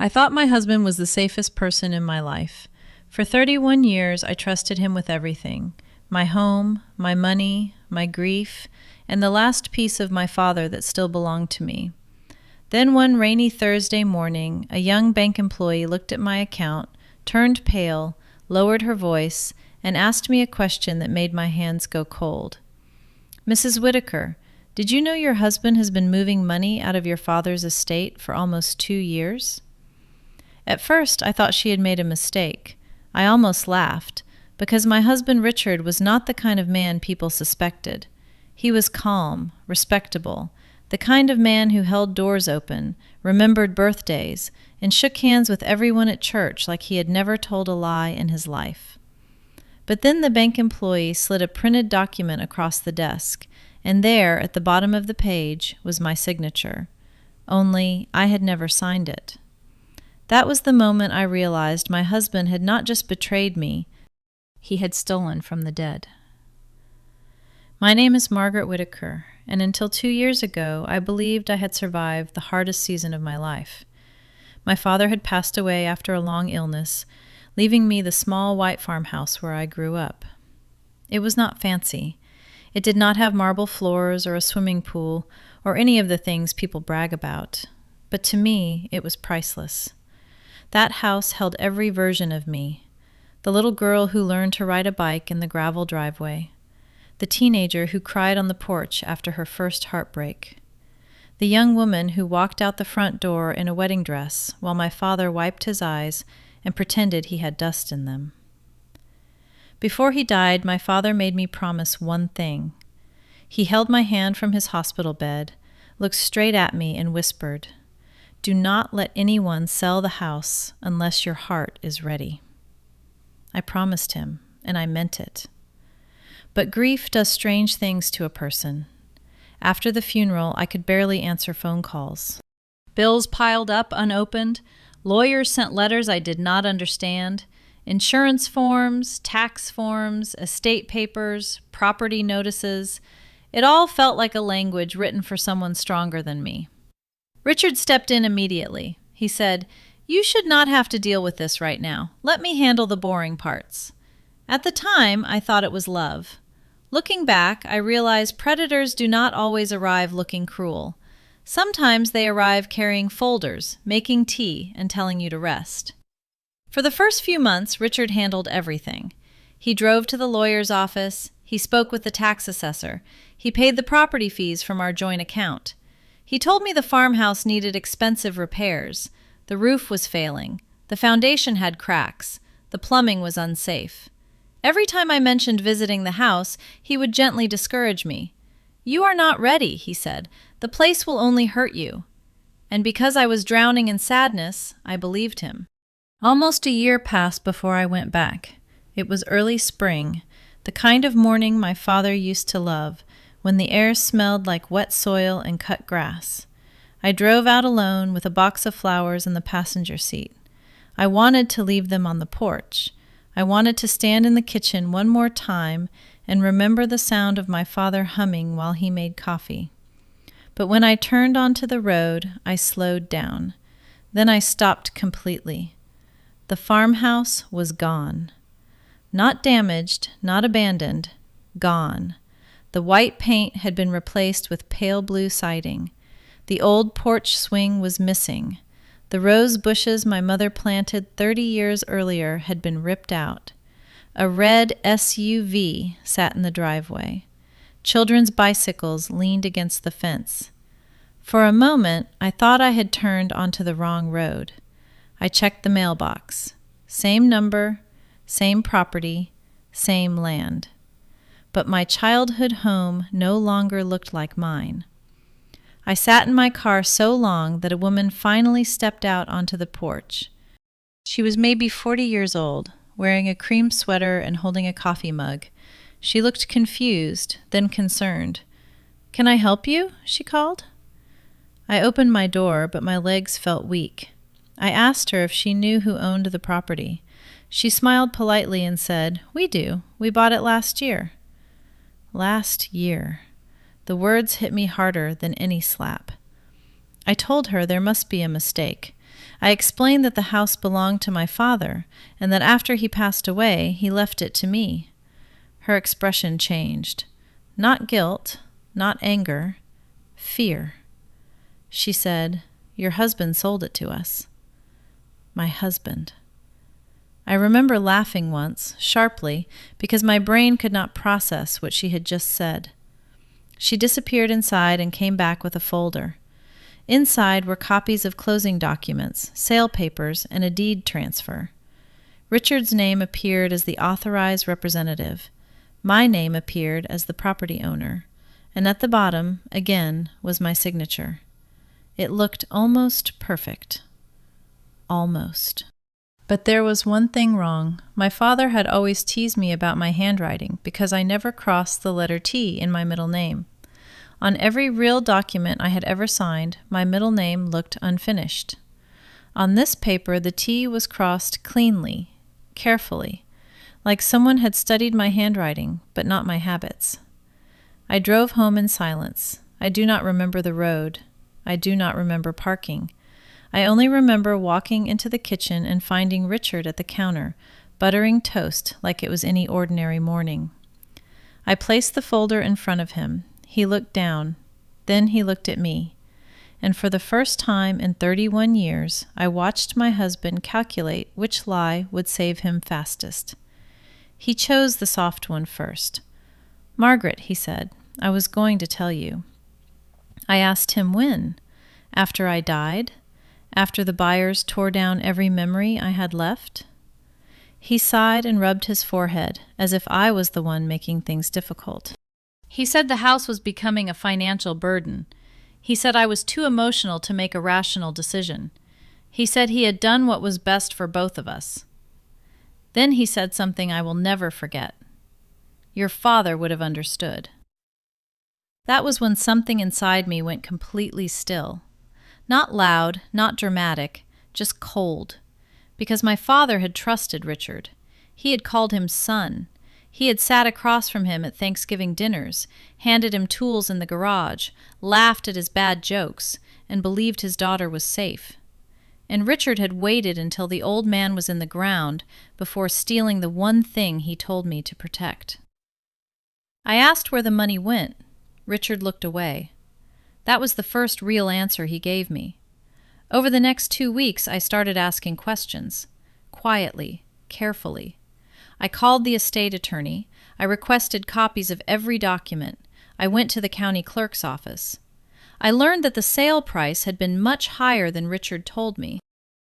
I thought my husband was the safest person in my life. For 31 years, I trusted him with everything: my home, my money, my grief, and the last piece of my father that still belonged to me. Then one rainy Thursday morning, a young bank employee looked at my account, turned pale, lowered her voice, and asked me a question that made my hands go cold. "Mrs. Whitaker, did you know your husband has been moving money out of your father's estate for almost 2 years?" At first, I thought she had made a mistake. I almost laughed, because my husband Richard was not the kind of man people suspected. He was calm, respectable, the kind of man who held doors open, remembered birthdays, and shook hands with everyone at church like he had never told a lie in his life. But then the bank employee slid a printed document across the desk, and there, at the bottom of the page, was my signature. Only I had never signed it. That was the moment I realized my husband had not just betrayed me, he had stolen from the dead. My name is Margaret Whitaker, and until 2 years ago, I believed I had survived the hardest season of my life. My father had passed away after a long illness, leaving me the small white farmhouse where I grew up. It was not fancy. It did not have marble floors or a swimming pool or any of the things people brag about. But to me, it was priceless. That house held every version of me: the little girl who learned to ride a bike in the gravel driveway, the teenager who cried on the porch after her first heartbreak, the young woman who walked out the front door in a wedding dress while my father wiped his eyes and pretended he had dust in them. Before he died, my father made me promise one thing. He held my hand from his hospital bed, looked straight at me, and whispered, "Do not let anyone sell the house unless your heart is ready." I promised him, and I meant it. But grief does strange things to a person. After the funeral, I could barely answer phone calls. Bills piled up unopened, lawyers sent letters I did not understand, insurance forms, tax forms, estate papers, property notices. It all felt like a language written for someone stronger than me. Richard stepped in immediately. He said, "You should not have to deal with this right now. Let me handle the boring parts." At the time, I thought it was love. Looking back, I realized predators do not always arrive looking cruel. Sometimes they arrive carrying folders, making tea, and telling you to rest. For the first few months, Richard handled everything. He drove to the lawyer's office. He spoke with the tax assessor. He paid the property fees from our joint account. He told me the farmhouse needed expensive repairs. The roof was failing. The foundation had cracks. The plumbing was unsafe. Every time I mentioned visiting the house, he would gently discourage me. "You are not ready," he said. "The place will only hurt you." And because I was drowning in sadness, I believed him. Almost a year passed before I went back. It was early spring, the kind of morning my father used to love, when the air smelled like wet soil and cut grass. I drove out alone with a box of flowers in the passenger seat. I wanted to leave them on the porch. I wanted to stand in the kitchen one more time and remember the sound of my father humming while he made coffee. But when I turned onto the road, I slowed down. Then I stopped completely. The farmhouse was gone. Not damaged, not abandoned, gone. The white paint had been replaced with pale blue siding. The old porch swing was missing. The rose bushes my mother planted 30 years earlier had been ripped out. A red SUV sat in the driveway. Children's bicycles leaned against the fence. For a moment, I thought I had turned onto the wrong road. I checked the mailbox. Same number, same property, same land. But my childhood home no longer looked like mine. I sat in my car so long that a woman finally stepped out onto the porch. She was maybe 40 years old, wearing a cream sweater and holding a coffee mug. She looked confused, then concerned. "Can I help you?" she called. I opened my door, but my legs felt weak. I asked her if she knew who owned the property. She smiled politely and said, "We do. We bought it last year." Last year. The words hit me harder than any slap. I told her there must be a mistake. I explained that the house belonged to my father and that after he passed away, he left it to me. Her expression changed. Not guilt, not anger, fear. She said, "Your husband sold it to us." My husband. I remember laughing once, sharply, because my brain could not process what she had just said. She disappeared inside and came back with a folder. Inside were copies of closing documents, sale papers, and a deed transfer. Richard's name appeared as the authorized representative. My name appeared as the property owner, and at the bottom, again, was my signature. It looked almost perfect. Almost. But there was one thing wrong. My father had always teased me about my handwriting because I never crossed the letter T in my middle name. On every real document I had ever signed, my middle name looked unfinished. On this paper, the T was crossed cleanly, carefully, like someone had studied my handwriting, but not my habits. I drove home in silence. I do not remember the road. I do not remember parking. I only remember walking into the kitchen and finding Richard at the counter, buttering toast like it was any ordinary morning. I placed the folder in front of him. He looked down. Then he looked at me. And for the first time in 31 years, I watched my husband calculate which lie would save him fastest. He chose the soft one first. "Margaret," he said, "I was going to tell you." I asked him when. After I died? After the buyers tore down every memory I had left? He sighed and rubbed his forehead, as if I was the one making things difficult. He said the house was becoming a financial burden. He said I was too emotional to make a rational decision. He said he had done what was best for both of us. Then he said something I will never forget. "Your father would have understood." That was when something inside me went completely still. Not loud, not dramatic, just cold. Because my father had trusted Richard. He had called him son. He had sat across from him at Thanksgiving dinners, handed him tools in the garage, laughed at his bad jokes, and believed his daughter was safe. And Richard had waited until the old man was in the ground before stealing the one thing he told me to protect. I asked where the money went. Richard looked away. That was the first real answer he gave me. Over the next 2 weeks, I started asking questions. Quietly, carefully. I called the estate attorney. I requested copies of every document. I went to the county clerk's office. I learned that the sale price had been much higher than Richard told me.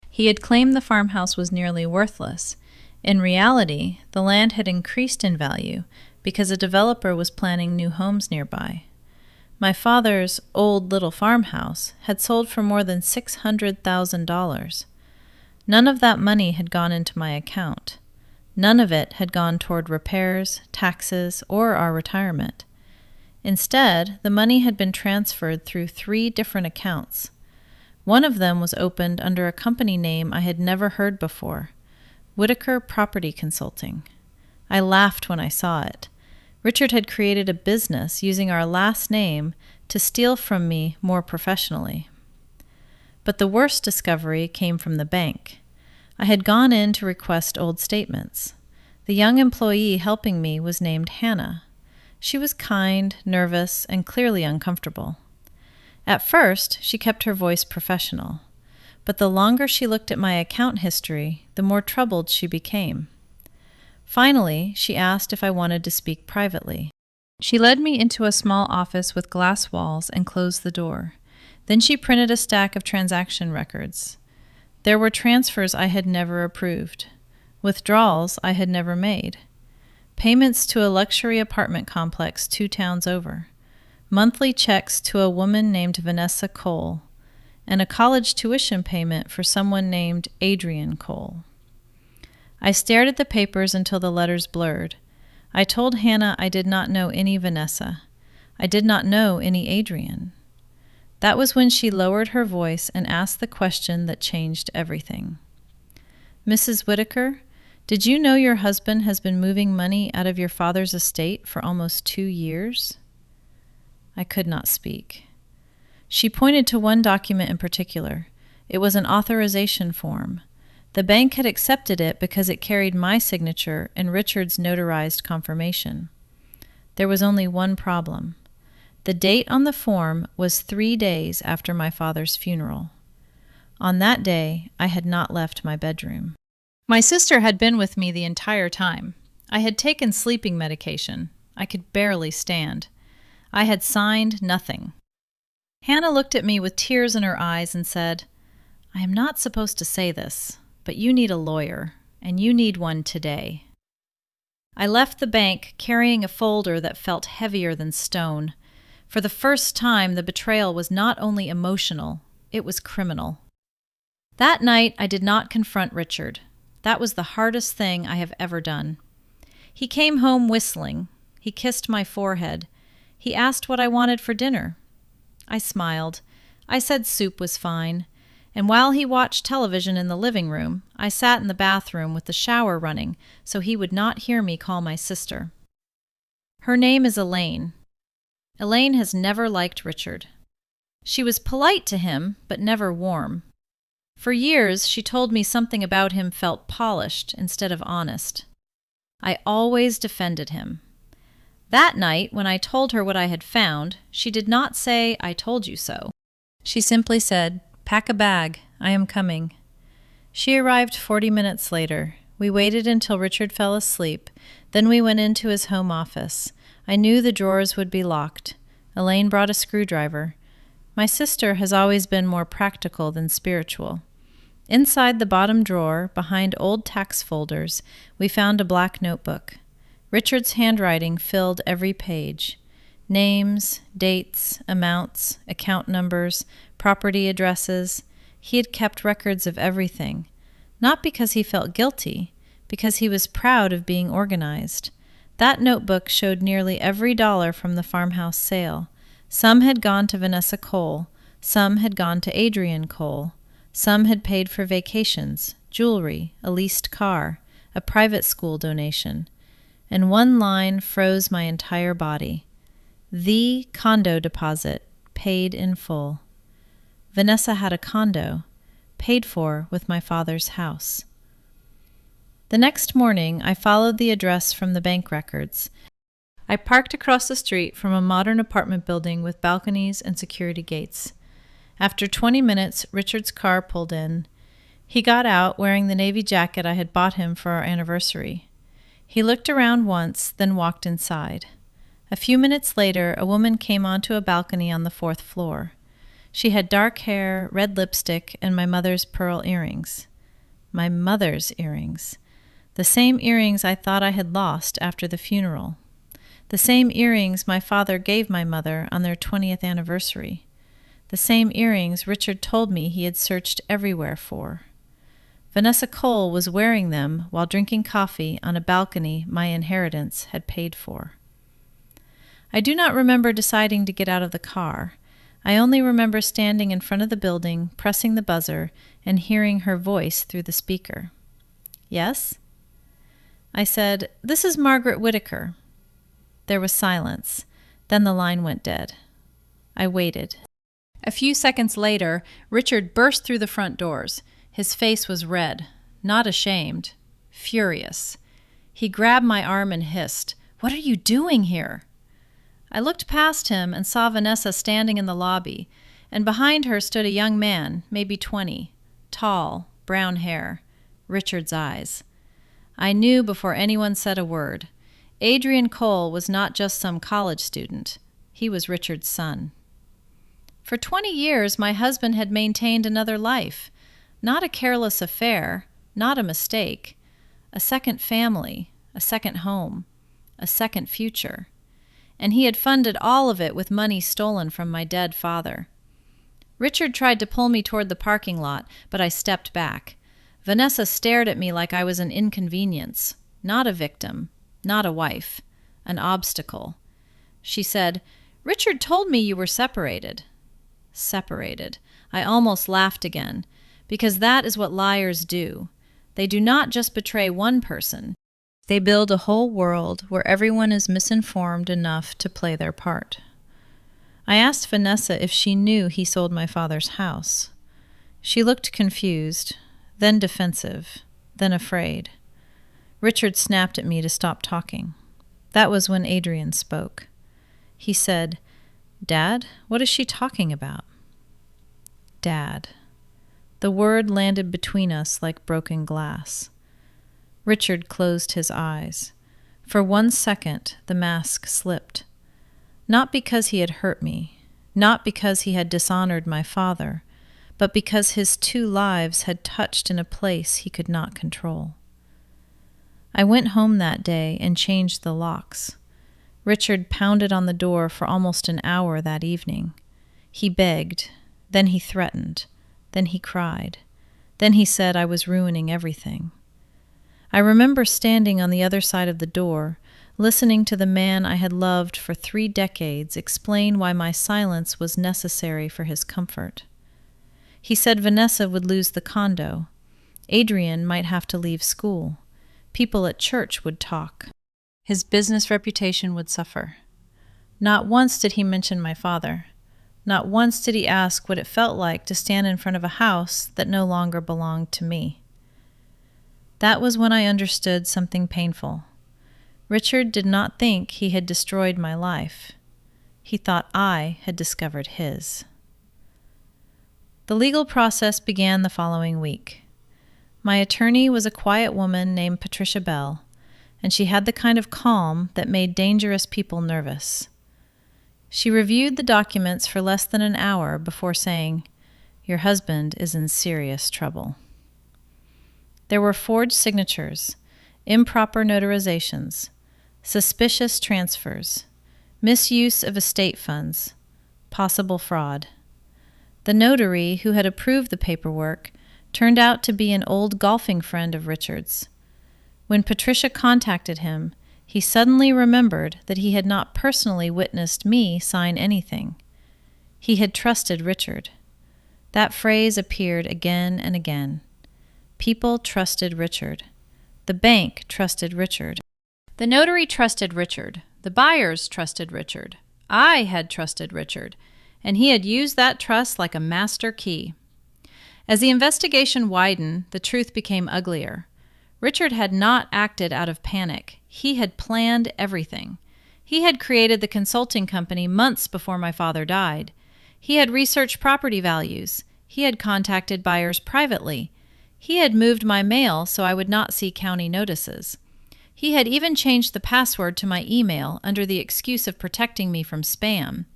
He had claimed the farmhouse was nearly worthless. In reality, the land had increased in value because a developer was planning new homes nearby. My father's old little farmhouse had sold for more than $600,000. None of that money had gone into my account. None of it had gone toward repairs, taxes, or our retirement. Instead, the money had been transferred through 3 different accounts. One of them was opened under a company name I had never heard before, Whitaker Property Consulting. I laughed when I saw it. Richard had created a business using our last name to steal from me more professionally. But the worst discovery came from the bank. I had gone in to request old statements. The young employee helping me was named Hannah. She was kind, nervous, and clearly uncomfortable. At first, she kept her voice professional, but the longer she looked at my account history, the more troubled she became. Finally, she asked if I wanted to speak privately. She led me into a small office with glass walls and closed the door. Then she printed a stack of transaction records. There were transfers I had never approved, withdrawals I had never made, payments to a luxury apartment complex 2 towns over, monthly checks to a woman named Vanessa Cole, and a college tuition payment for someone named Adrian Cole. I stared at the papers until the letters blurred. I told Hannah I did not know any Vanessa. I did not know any Adrian. That was when she lowered her voice and asked the question that changed everything. "Mrs. Whitaker, did you know your husband has been moving money out of your father's estate for almost 2 years?" I could not speak. She pointed to one document in particular. It was an authorization form. The bank had accepted it because it carried my signature and Richard's notarized confirmation. There was only one problem. The date on the form was 3 days after my father's funeral. On that day, I had not left my bedroom. My sister had been with me the entire time. I had taken sleeping medication. I could barely stand. I had signed nothing. Hannah looked at me with tears in her eyes and said, "I am not supposed to say this, but you need a lawyer, and you need one today." I left the bank carrying a folder that felt heavier than stone. For the first time, the betrayal was not only emotional, it was criminal. That night, I did not confront Richard. That was the hardest thing I have ever done. He came home whistling. He kissed my forehead. He asked what I wanted for dinner. I smiled. I said soup was fine. And while he watched television in the living room, I sat in the bathroom with the shower running so he would not hear me call my sister. Her name is Elaine. Elaine has never liked Richard. She was polite to him, but never warm. For years, she told me something about him felt polished instead of honest. I always defended him. That night, when I told her what I had found, she did not say, "I told you so." She simply said, "Pack a bag. I am coming." She arrived 40 minutes later. We waited until Richard fell asleep. Then we went into his home office. I knew the drawers would be locked. Elaine brought a screwdriver. My sister has always been more practical than spiritual. Inside the bottom drawer, behind old tax folders, we found a black notebook. Richard's handwriting filled every page. Names, dates, amounts, account numbers, property addresses. He had kept records of everything. Not because he felt guilty, because he was proud of being organized. That notebook showed nearly every dollar from the farmhouse sale. Some had gone to Vanessa Cole. Some had gone to Adrian Cole. Some had paid for vacations, jewelry, a leased car, a private school donation. And one line froze my entire body. The condo deposit, paid in full. Vanessa had a condo, paid for with my father's house. The next morning, I followed the address from the bank records. I parked across the street from a modern apartment building with balconies and security gates. After 20 minutes, Richard's car pulled in. He got out wearing the navy jacket I had bought him for our anniversary. He looked around once, then walked inside. A few minutes later, a woman came onto a balcony on the 4th floor. She had dark hair, red lipstick, and my mother's pearl earrings. My mother's earrings. The same earrings I thought I had lost after the funeral. The same earrings my father gave my mother on their 20th anniversary. The same earrings Richard told me he had searched everywhere for. Vanessa Cole was wearing them while drinking coffee on a balcony my inheritance had paid for. I do not remember deciding to get out of the car. I only remember standing in front of the building, pressing the buzzer, and hearing her voice through the speaker. "Yes?" I said, "This is Margaret Whitaker." There was silence. Then the line went dead. I waited. A few seconds later, Richard burst through the front doors. His face was red, not ashamed, furious. He grabbed my arm and hissed, "What are you doing here?" I looked past him and saw Vanessa standing in the lobby, and behind her stood a young man, maybe 20, tall, brown hair, Richard's eyes. I knew before anyone said a word. Adrian Cole was not just some college student. He was Richard's son. For 20 years, my husband had maintained another life. Not a careless affair, not a mistake. A second family, a second home, a second future. And he had funded all of it with money stolen from my dead father. Richard tried to pull me toward the parking lot, but I stepped back. Vanessa stared at me like I was an inconvenience, not a victim, not a wife, an obstacle. She said, "Richard told me you were separated." Separated. I almost laughed again, because that is what liars do. They do not just betray one person. They build a whole world where everyone is misinformed enough to play their part. I asked Vanessa if she knew he sold my father's house. She looked confused, then defensive, then afraid. Richard snapped at me to stop talking. That was when Adrian spoke. He said, "Dad, what is she talking about?" Dad. The word landed between us like broken glass. Richard closed his eyes. For 1 second, the mask slipped. Not because he had hurt me, not because he had dishonored my father, but because his 2 lives had touched in a place he could not control. I went home that day and changed the locks. Richard pounded on the door for almost an hour that evening. He begged, then he threatened, then he cried, then he said I was ruining everything. I remember standing on the other side of the door, listening to the man I had loved for 3 decades explain why my silence was necessary for his comfort. He said Vanessa would lose the condo. Adrian might have to leave school. People at church would talk. His business reputation would suffer. Not once did he mention my father. Not once did he ask what it felt like to stand in front of a house that no longer belonged to me. That was when I understood something painful. Richard did not think he had destroyed my life. He thought I had discovered his. The legal process began the following week. My attorney was a quiet woman named Patricia Bell, and she had the kind of calm that made dangerous people nervous. She reviewed the documents for less than an hour before saying, "Your husband is in serious trouble." There were forged signatures, improper notarizations, suspicious transfers, misuse of estate funds, possible fraud. The notary who had approved the paperwork turned out to be an old golfing friend of Richard's. When Patricia contacted him, he suddenly remembered that he had not personally witnessed me sign anything. He had trusted Richard. That phrase appeared again and again. People trusted Richard. The bank trusted Richard. The notary trusted Richard. The buyers trusted Richard. I had trusted Richard, and he had used that trust like a master key. As the investigation widened, the truth became uglier. Richard had not acted out of panic. He had planned everything. He had created the consulting company months before my father died. He had researched property values. He had contacted buyers privately. He had moved my mail so I would not see county notices. He had even changed the password to my email under the excuse of protecting me from spam.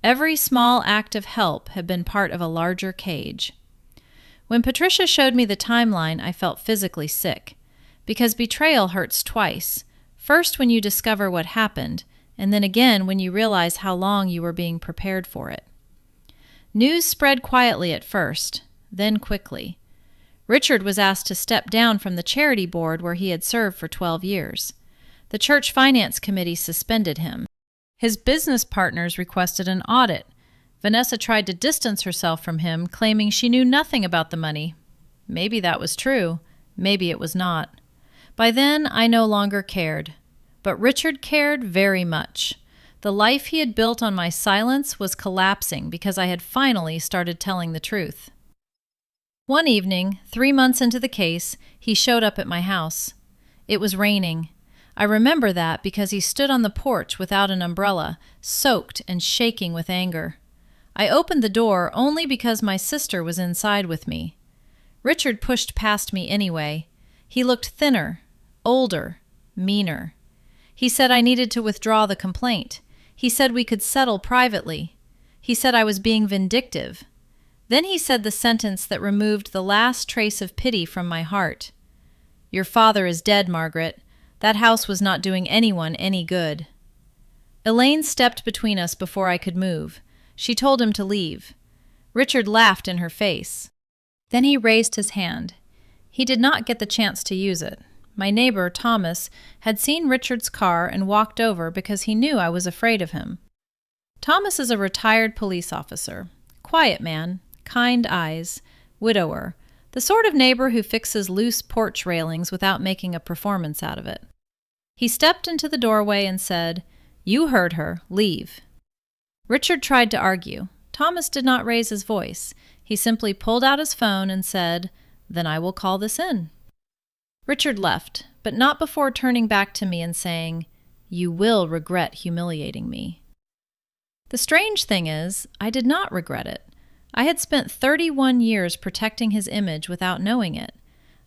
Every small act of help had been part of a larger cage. When Patricia showed me the timeline, I felt physically sick, because betrayal hurts twice. First when you discover what happened, and then again when you realize how long you were being prepared for it. News spread quietly at first, then quickly. Richard was asked to step down from the charity board where he had served for 12 years. The church finance committee suspended him. His business partners requested an audit. Vanessa tried to distance herself from him, claiming she knew nothing about the money. Maybe that was true. Maybe it was not. By then, I no longer cared. But Richard cared very much. The life he had built on my silence was collapsing because I had finally started telling the truth. One evening, 3 months into the case, he showed up at my house. It was raining. I remember that because he stood on the porch without an umbrella, soaked and shaking with anger. I opened the door only because my sister was inside with me. Richard pushed past me anyway. He looked thinner, older, meaner. He said I needed to withdraw the complaint. He said we could settle privately. He said I was being vindictive. Then he said the sentence that removed the last trace of pity from my heart. "Your father is dead, Margaret. That house was not doing anyone any good." Elaine stepped between us before I could move. She told him to leave. Richard laughed in her face. Then he raised his hand. He did not get the chance to use it. My neighbor, Thomas, had seen Richard's car and walked over because he knew I was afraid of him. Thomas is a retired police officer. Quiet man, kind eyes, widower, the sort of neighbor who fixes loose porch railings without making a performance out of it. He stepped into the doorway and said, "You heard her. Leave." Richard tried to argue. Thomas did not raise his voice. He simply pulled out his phone and said, "Then I will call this in." Richard left, but not before turning back to me and saying, "You will regret humiliating me." The strange thing is, I did not regret it. I had spent 31 years protecting his image without knowing it.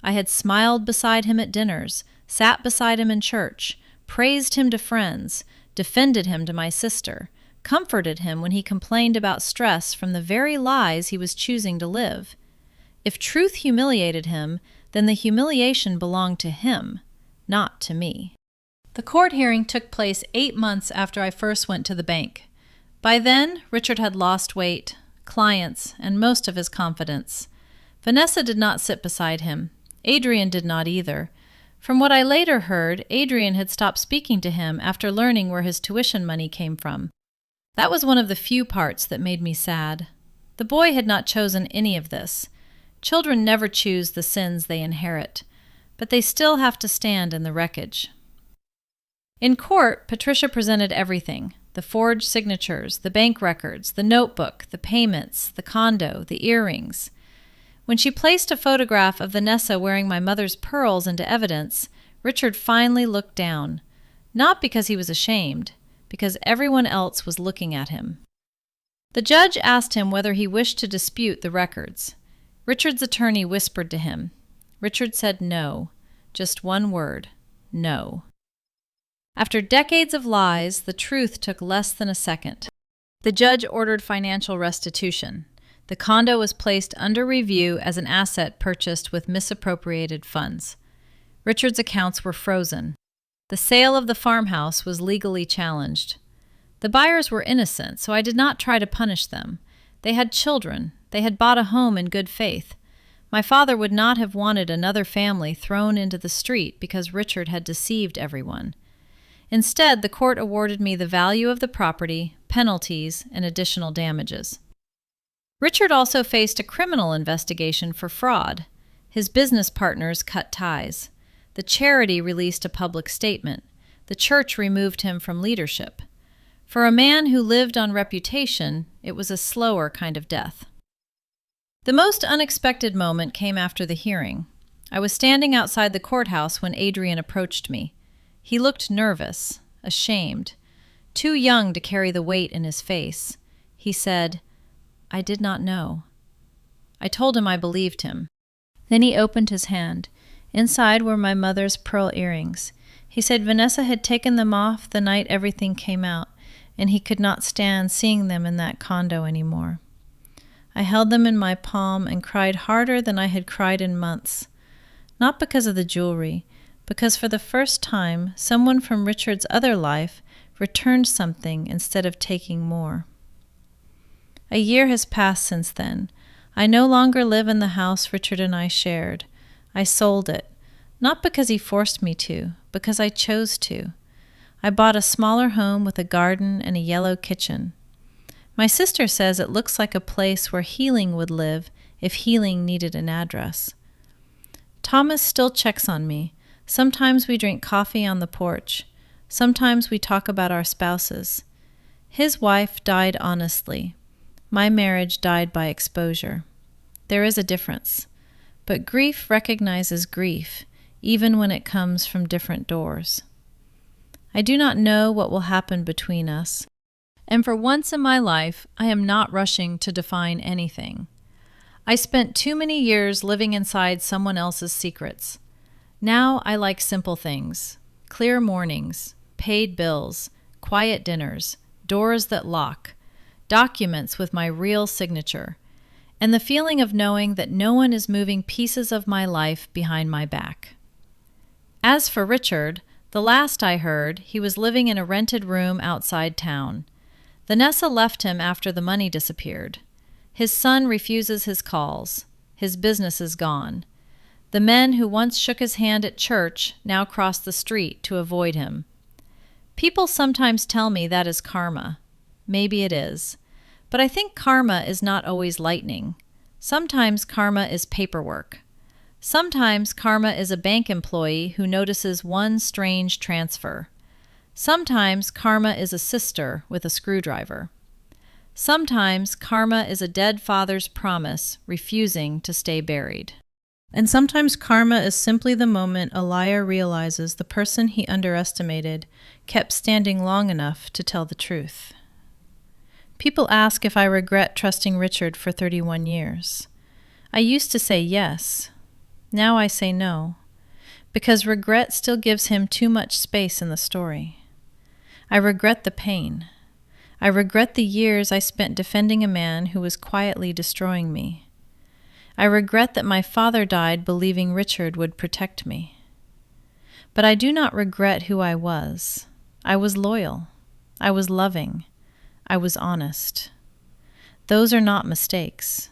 I had smiled beside him at dinners, sat beside him in church, praised him to friends, defended him to my sister, comforted him when he complained about stress from the very lies he was choosing to live. If truth humiliated him, then the humiliation belonged to him, not to me. The court hearing took place 8 months after I first went to the bank. By then, Richard had lost weight, clients, and most of his confidence. Vanessa did not sit beside him. Adrian did not either. From what I later heard, Adrian had stopped speaking to him after learning where his tuition money came from. That was one of the few parts that made me sad. The boy had not chosen any of this. Children never choose the sins they inherit, but they still have to stand in the wreckage. In court, Patricia presented everything: the forged signatures, the bank records, the notebook, the payments, the condo, the earrings. When she placed a photograph of Vanessa wearing my mother's pearls into evidence, Richard finally looked down, not because he was ashamed, because everyone else was looking at him. The judge asked him whether he wished to dispute the records. Richard's attorney whispered to him. Richard said no, just one word: no. After decades of lies, the truth took less than a second. The judge ordered financial restitution. The condo was placed under review as an asset purchased with misappropriated funds. Richard's accounts were frozen. The sale of the farmhouse was legally challenged. The buyers were innocent, so I did not try to punish them. They had children. They had bought a home in good faith. My father would not have wanted another family thrown into the street because Richard had deceived everyone. Instead, the court awarded me the value of the property, penalties, and additional damages. Richard also faced a criminal investigation for fraud. His business partners cut ties. The charity released a public statement. The church removed him from leadership. For a man who lived on reputation, it was a slower kind of death. The most unexpected moment came after the hearing. I was standing outside the courthouse when Adrian approached me. He looked nervous, ashamed, too young to carry the weight in his face. He said, "I did not know." I told him I believed him. Then he opened his hand. Inside were my mother's pearl earrings. He said Vanessa had taken them off the night everything came out, and he could not stand seeing them in that condo anymore. I held them in my palm and cried harder than I had cried in months. Not because of the jewelry, because for the first time, someone from Richard's other life returned something instead of taking more. A year has passed since then. I no longer live in the house Richard and I shared. I sold it, not because he forced me to, because I chose to. I bought a smaller home with a garden and a yellow kitchen. My sister says it looks like a place where healing would live if healing needed an address. Thomas still checks on me. Sometimes we drink coffee on the porch. Sometimes we talk about our spouses. His wife died honestly. My marriage died by exposure. There is a difference. But grief recognizes grief, even when it comes from different doors. I do not know what will happen between us. And for once in my life, I am not rushing to define anything. I spent too many years living inside someone else's secrets. Now I like simple things: clear mornings, paid bills, quiet dinners, doors that lock, documents with my real signature, and the feeling of knowing that no one is moving pieces of my life behind my back. As for Richard, the last I heard, he was living in a rented room outside town. Vanessa left him after the money disappeared. His son refuses his calls. His business is gone. The men who once shook his hand at church now cross the street to avoid him. People sometimes tell me that is karma. Maybe it is. But I think karma is not always lightning. Sometimes karma is paperwork. Sometimes karma is a bank employee who notices one strange transfer. Sometimes karma is a sister with a screwdriver. Sometimes karma is a dead father's promise refusing to stay buried. And sometimes karma is simply the moment a liar realizes the person he underestimated kept standing long enough to tell the truth. People ask if I regret trusting Richard for 31 years. I used to say yes. Now I say no, because regret still gives him too much space in the story. I regret the pain. I regret the years I spent defending a man who was quietly destroying me. I regret that my father died believing Richard would protect me. But I do not regret who I was. I was loyal. I was loving. I was honest. Those are not mistakes.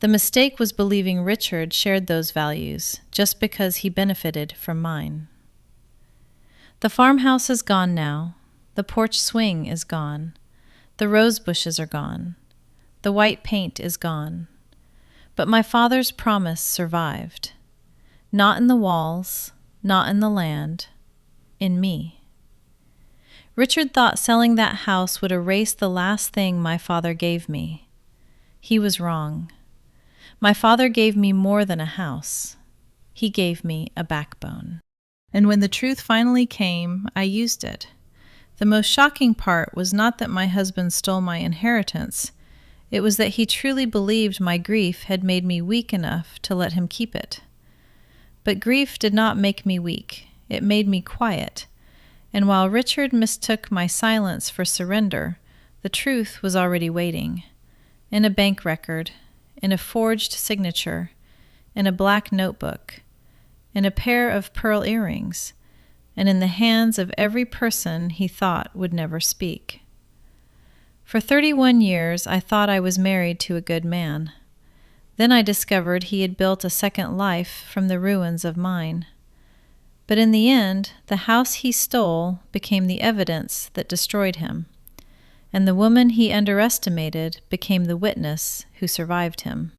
The mistake was believing Richard shared those values just because he benefited from mine. The farmhouse is gone now. The porch swing is gone. The rose bushes are gone. The white paint is gone. But my father's promise survived. Not in the walls, not in the land, in me. Richard thought selling that house would erase the last thing my father gave me. He was wrong. My father gave me more than a house. He gave me a backbone. And when the truth finally came, I used it. The most shocking part was not that my husband stole my inheritance. It was that he truly believed my grief had made me weak enough to let him keep it. But grief did not make me weak. It made me quiet. And while Richard mistook my silence for surrender, the truth was already waiting. In a bank record, in a forged signature, in a black notebook, in a pair of pearl earrings, and in the hands of every person he thought would never speak. For 31 years, I thought I was married to a good man. Then I discovered he had built a second life from the ruins of mine. But in the end, the house he stole became the evidence that destroyed him, and the woman he underestimated became the witness who survived him.